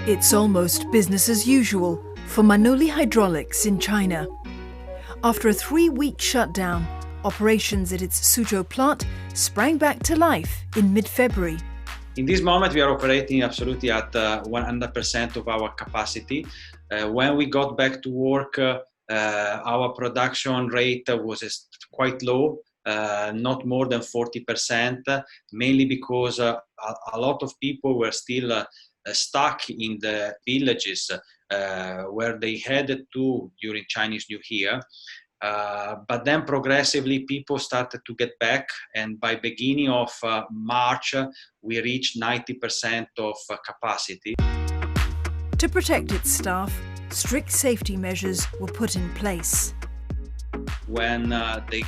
It's almost business as usual for Manoli Hydraulics in China. After a 3-week shutdown, operations at its Suzhou plant sprang back to life in mid-February. In this moment, we are operating absolutely at 100% of our capacity. When we got back to work, our production rate was quite low, not more than 40%, mainly because a lot of people were still stuck in the villages where they headed to during Chinese New Year. But then progressively people started to get back, and by beginning of March we reached 90% of capacity. To protect its staff, strict safety measures were put in place. When they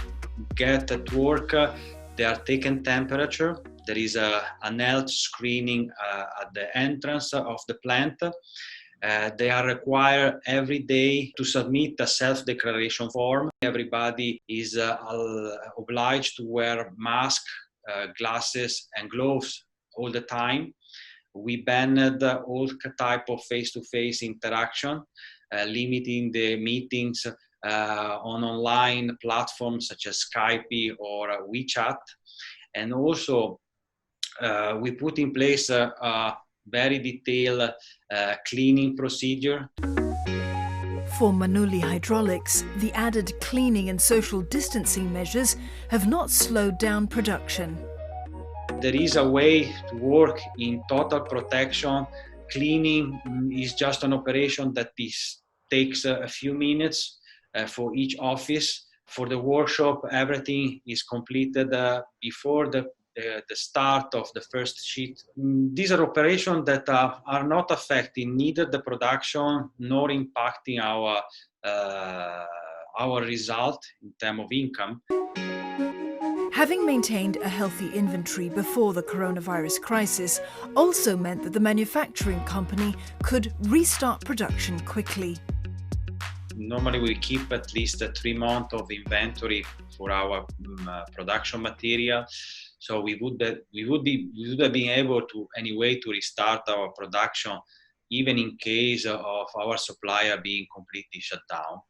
get at work, they are taken temperature. There is an health screening at the entrance of the plant. They are required every day to submit a self-declaration form. Everybody is obliged to wear mask, glasses and gloves all the time. We banned all type of face-to-face interaction, limiting the meetings on online platforms such as Skype or WeChat. And also we put in place a very detailed cleaning procedure. For Manoli Hydraulics, the added cleaning and social distancing measures have not slowed down production. There is a way to work in total protection. Cleaning is just an operation that takes a few minutes for each office. For the workshop, everything is completed before the start of the first sheet. These are operations that are not affecting neither the production nor impacting our result in terms of income. Having maintained a healthy inventory before the coronavirus crisis also meant that the manufacturing company could restart production quickly. Normally we keep at least 3 months of inventory for our production material. So we would have been able to anyway to restart our production, even in case of our supplier being completely shut down.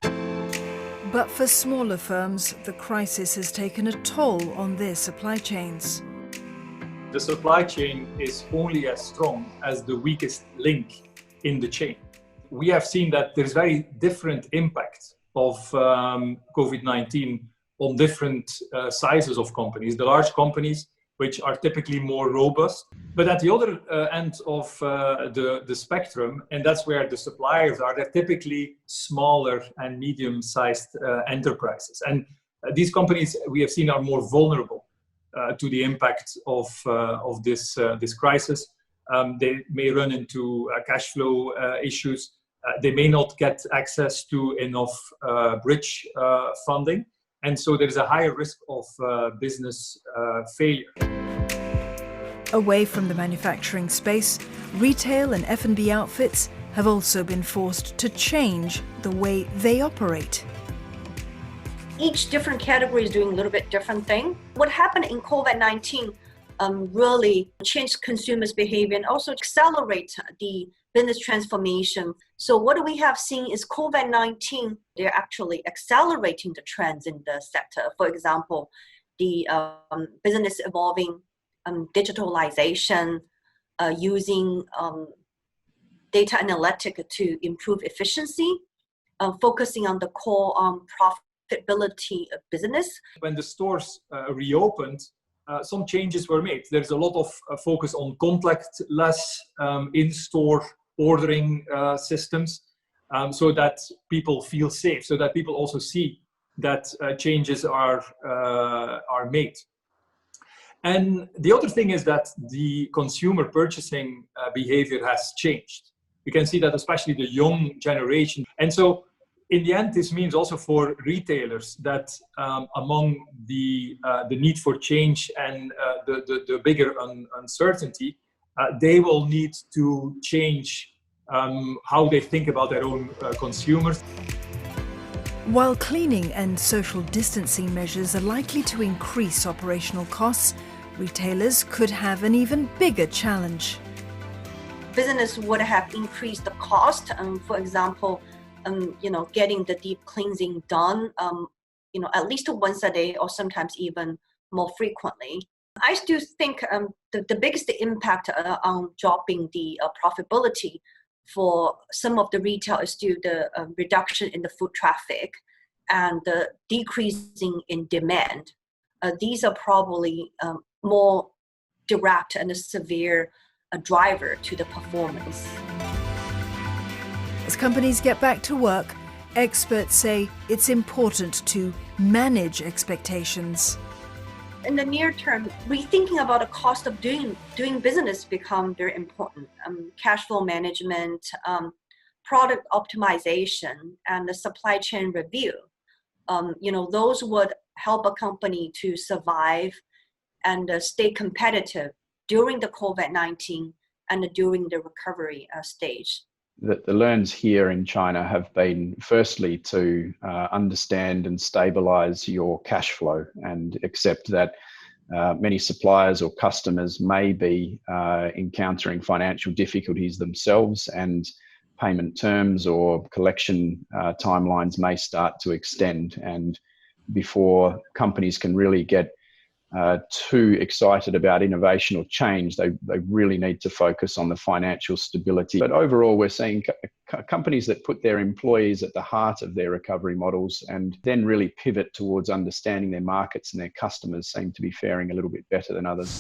But for smaller firms, the crisis has taken a toll on their supply chains. The supply chain is only as strong as the weakest link in the chain. We have seen that there's very different impact of COVID-19 on different sizes of companies. The large companies, which are typically more robust, but at the other end of the spectrum, and that's where the suppliers are, they're typically smaller and medium-sized enterprises. And these companies we have seen are more vulnerable to the impact of this crisis. They may run into cash flow issues. They may not get access to enough bridge funding. And so there's a higher risk of business failure. Away from the manufacturing space, retail and F&B outfits have also been forced to change the way they operate. Each different category is doing a little bit different thing. What happened in COVID-19 really changed consumers' behavior and also accelerate the business transformation. So what we have seen is COVID-19, they're actually accelerating the trends in the sector. For example, the business evolving, digitalization, using data analytics to improve efficiency, focusing on the core profitability of business. When the stores reopened, some changes were made. There's a lot of focus on contactless in-store ordering systems, so that people feel safe, so that people also see that changes are made. And the other thing is that the consumer purchasing behavior has changed. You can see that especially the young generation. And so in the end, this means also for retailers that among the need for change and the bigger uncertainty, they will need to change how they think about their own consumers. While cleaning and social distancing measures are likely to increase operational costs, retailers could have an even bigger challenge. business would have increased the cost. For example, getting the deep cleansing done, at least once a day or sometimes even more frequently. I still think the biggest impact on dropping the profitability for some of the retail is still the reduction in the foot traffic and the decreasing in demand. These are probably more direct and severe driver to the performance. As companies get back to work, experts say it's important to manage expectations. In the near term, rethinking about the cost of doing business become very important. Cash flow management, product optimization, and the supply chain review. Those would help a company to survive and stay competitive during the COVID-19 and during the recovery stage. The learns here in China have been firstly to understand and stabilize your cash flow and accept that many suppliers or customers may be encountering financial difficulties themselves, and payment terms or collection timelines may start to extend. And before companies can really get too excited about innovation or change, they really need to focus on the financial stability. But overall, we're seeing companies that put their employees at the heart of their recovery models and then really pivot towards understanding their markets and their customers seem to be faring a little bit better than others.